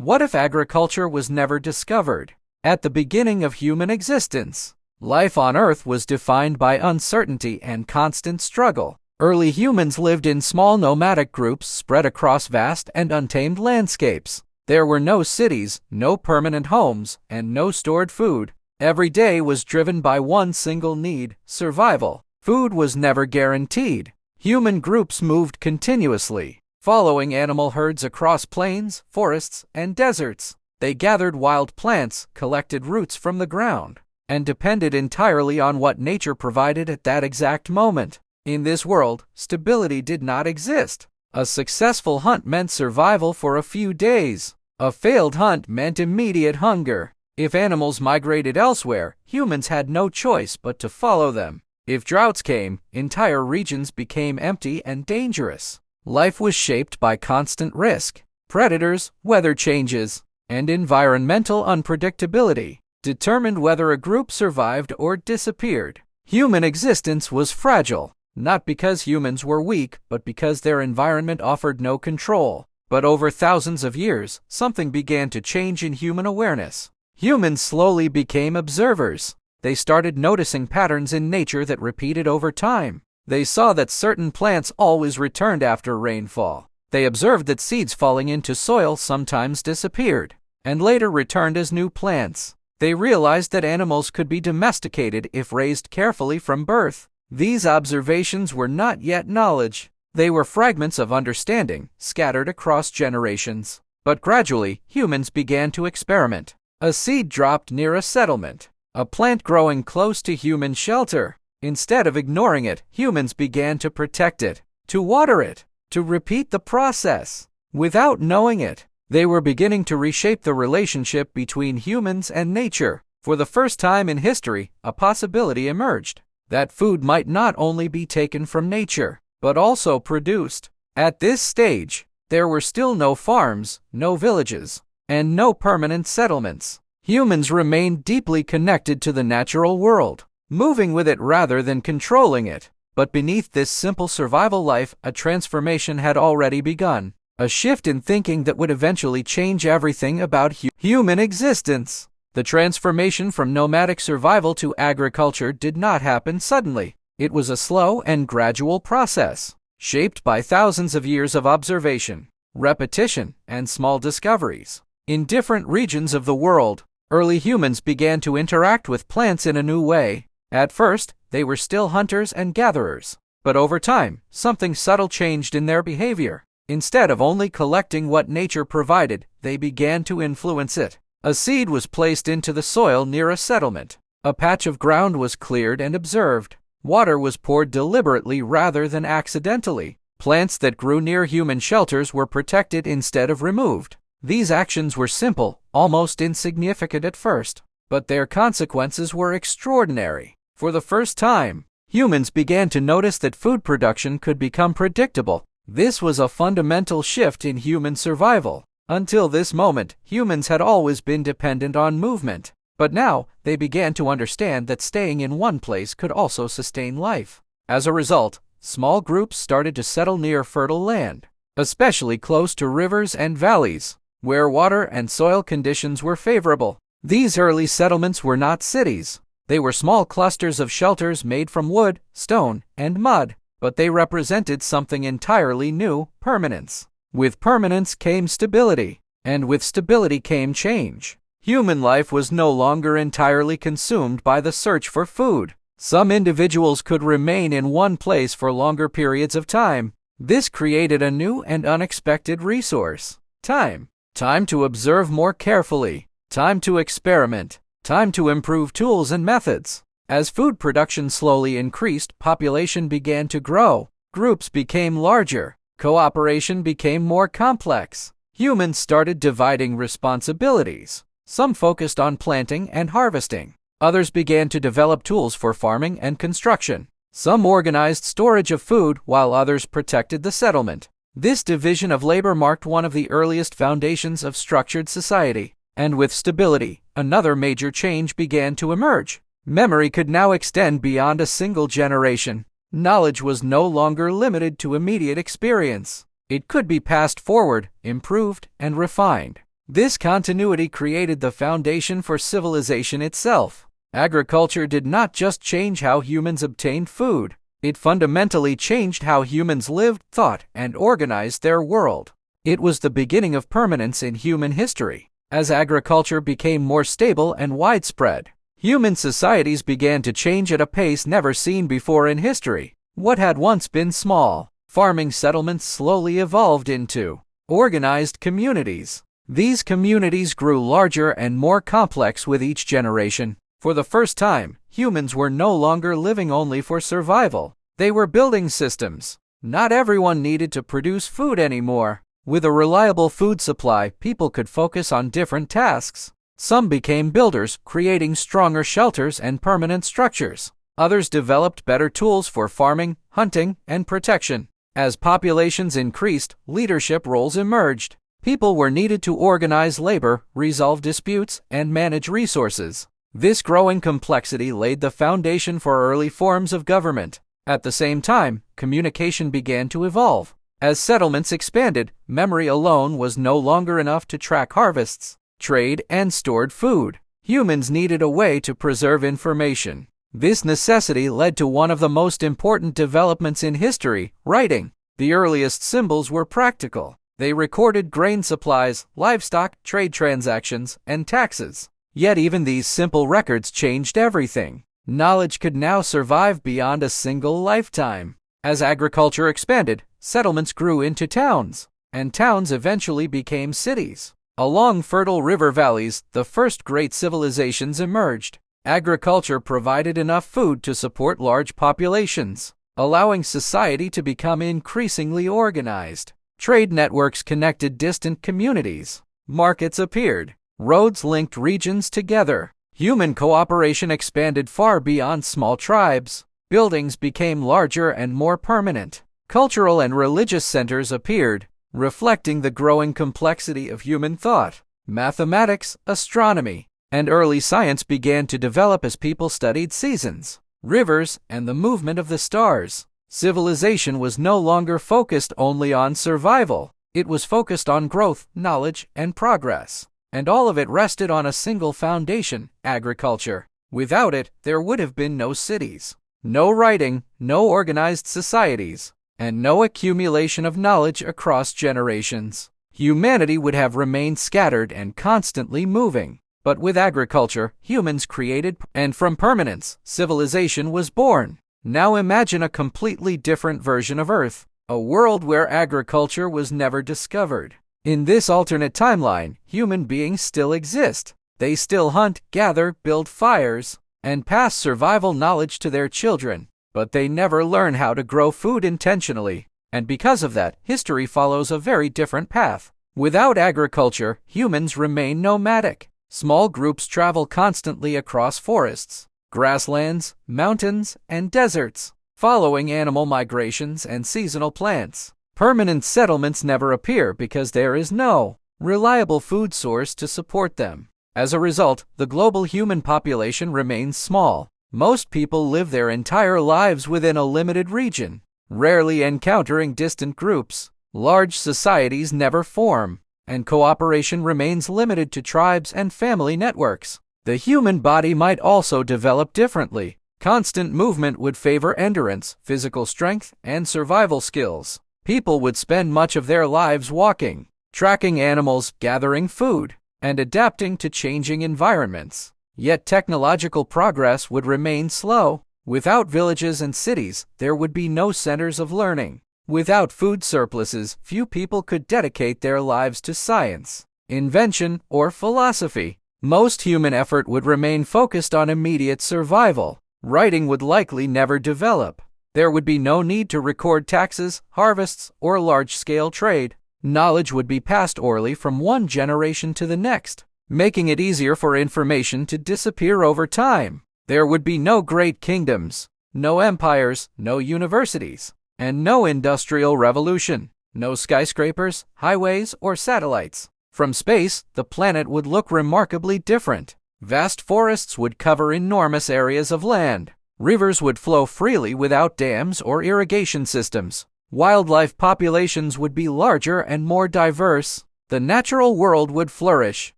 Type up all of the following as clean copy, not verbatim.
What if agriculture was never discovered? At the beginning of human existence, life on Earth was defined by uncertainty and constant struggle. Early humans lived in small nomadic groups spread across vast and untamed landscapes. There were no cities, no permanent homes, and no stored food. Every day was driven by one single need: survival. Food was never guaranteed. Human groups moved continuously, following animal herds across plains, forests, and deserts. They gathered wild plants, collected roots from the ground, and depended entirely on what nature provided at that exact moment. In this world, stability did not exist. A successful hunt meant survival for a few days. A failed hunt meant immediate hunger. If animals migrated elsewhere, humans had no choice but to follow them. If droughts came, entire regions became empty and dangerous. Life was shaped by constant risk. Predators, weather changes, and environmental unpredictability determined whether a group survived or disappeared. Human existence was fragile, not because humans were weak, but because their environment offered no control. But over thousands of years, something began to change in human awareness. Humans slowly became observers. They started noticing patterns in nature that repeated over time. They saw that certain plants always returned after rainfall. They observed that seeds falling into soil sometimes disappeared, and later returned as new plants. They realized that animals could be domesticated if raised carefully from birth. These observations were not yet knowledge. They were fragments of understanding, scattered across generations. But gradually, humans began to experiment. A seed dropped near a settlement, a plant growing close to human shelter. Instead of ignoring it, humans began to protect it, to water it, to repeat the process. Without knowing it, they were beginning to reshape the relationship between humans and nature. For the first time in history, a possibility emerged that food might not only be taken from nature, but also produced. At this stage, there were still no farms, no villages, and no permanent settlements. Humans remained deeply connected to the natural world, moving with it rather than controlling it. But beneath this simple survival life, a transformation had already begun. A shift in thinking that would eventually change everything about human existence. The transformation from nomadic survival to agriculture did not happen suddenly. It was a slow and gradual process, shaped by thousands of years of observation, repetition, and small discoveries. In different regions of the world, early humans began to interact with plants in a new way. At first, they were still hunters and gatherers. But over time, something subtle changed in their behavior. Instead of only collecting what nature provided, they began to influence it. A seed was placed into the soil near a settlement. A patch of ground was cleared and observed. Water was poured deliberately rather than accidentally. Plants that grew near human shelters were protected instead of removed. These actions were simple, almost insignificant at first, but their consequences were extraordinary. For the first time, humans began to notice that food production could become predictable. This was a fundamental shift in human survival. Until this moment, humans had always been dependent on movement. But now, they began to understand that staying in one place could also sustain life. As a result, small groups started to settle near fertile land, especially close to rivers and valleys, where water and soil conditions were favorable. These early settlements were not cities. They were small clusters of shelters made from wood, stone, and mud. But they represented something entirely new: permanence. With permanence came stability, and with stability came change. Human life was no longer entirely consumed by the search for food. Some individuals could remain in one place for longer periods of time. This created a new and unexpected resource: time. Time to observe more carefully, time to experiment, time to improve tools and methods. As food production slowly increased, population began to grow. Groups became larger. Cooperation became more complex. Humans started dividing responsibilities. Some focused on planting and harvesting. Others began to develop tools for farming and construction. Some organized storage of food, while others protected the settlement. This division of labor marked one of the earliest foundations of structured society. And with stability, another major change began to emerge. Memory could now extend beyond a single generation. Knowledge was no longer limited to immediate experience. It could be passed forward, improved, and refined. This continuity created the foundation for civilization itself. Agriculture did not just change how humans obtained food, it fundamentally changed how humans lived, thought, and organized their world. It was the beginning of permanence in human history. As agriculture became more stable and widespread, human societies began to change at a pace never seen before in history. What had once been small farming settlements slowly evolved into organized communities. These communities grew larger and more complex with each generation. For the first time, humans were no longer living only for survival. They were building systems. Not everyone needed to produce food anymore. With a reliable food supply, people could focus on different tasks. Some became builders, creating stronger shelters and permanent structures. Others developed better tools for farming, hunting, and protection. As populations increased, leadership roles emerged. People were needed to organize labor, resolve disputes, and manage resources. This growing complexity laid the foundation for early forms of government. At the same time, communication began to evolve. As settlements expanded, memory alone was no longer enough to track harvests, trade, and stored food. Humans needed a way to preserve information. This necessity led to one of the most important developments in history, writing. The earliest symbols were practical. They recorded grain supplies, livestock, trade transactions, and taxes. Yet even these simple records changed everything. Knowledge could now survive beyond a single lifetime. As agriculture expanded, settlements grew into towns, and towns eventually became cities. Along fertile river valleys, the first great civilizations emerged. Agriculture provided enough food to support large populations, allowing society to become increasingly organized. Trade networks connected distant communities. Markets appeared. Roads linked regions together. Human cooperation expanded far beyond small tribes. Buildings became larger and more permanent. Cultural and religious centers appeared, reflecting the growing complexity of human thought. Mathematics, astronomy, and early science began to develop as people studied seasons, rivers, and the movement of the stars. Civilization was no longer focused only on survival. It was focused on growth, knowledge, and progress. And all of it rested on a single foundation, agriculture. Without it, there would have been no cities, no writing, no organized societies, and no accumulation of knowledge across generations. Humanity would have remained scattered and constantly moving. But with agriculture, humans created, and from permanence, civilization was born. Now imagine a completely different version of Earth, a world where agriculture was never discovered. In this alternate timeline, human beings still exist. They still hunt, gather, build fires, and pass survival knowledge to their children. But they never learn how to grow food intentionally. And because of that, history follows a very different path. Without agriculture, humans remain nomadic. Small groups travel constantly across forests, grasslands, mountains, and deserts, following animal migrations and seasonal plants. Permanent settlements never appear because there is no reliable food source to support them. As a result, the global human population remains small. Most people live their entire lives within a limited region, rarely encountering distant groups. Large societies never form, and cooperation remains limited to tribes and family networks. The human body might also develop differently. Constant movement would favor endurance, physical strength, and survival skills. People would spend much of their lives walking, tracking animals, gathering food, and adapting to changing environments. Yet technological progress would remain slow. Without villages and cities, there would be no centers of learning. Without food surpluses, few people could dedicate their lives to science, invention, or philosophy. Most human effort would remain focused on immediate survival. Writing would likely never develop. There would be no need to record taxes, harvests, or large-scale trade. Knowledge would be passed orally from one generation to the next, making it easier for information to disappear over time. There would be no great kingdoms, no empires, no universities, and no industrial revolution, no skyscrapers, highways, or satellites. From space, the planet would look remarkably different. Vast forests would cover enormous areas of land. Rivers would flow freely without dams or irrigation systems. Wildlife populations would be larger and more diverse. The natural world would flourish,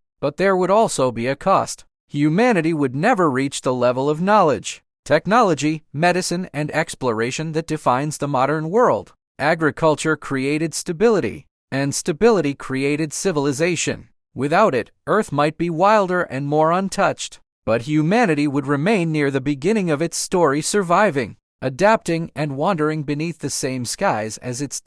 but there would also be a cost. Humanity would never reach the level of knowledge, technology, medicine, and exploration that defines the modern world. Agriculture created stability, and stability created civilization. Without it, Earth might be wilder and more untouched, but humanity would remain near the beginning of its story, surviving, adapting, and wandering beneath the same skies as its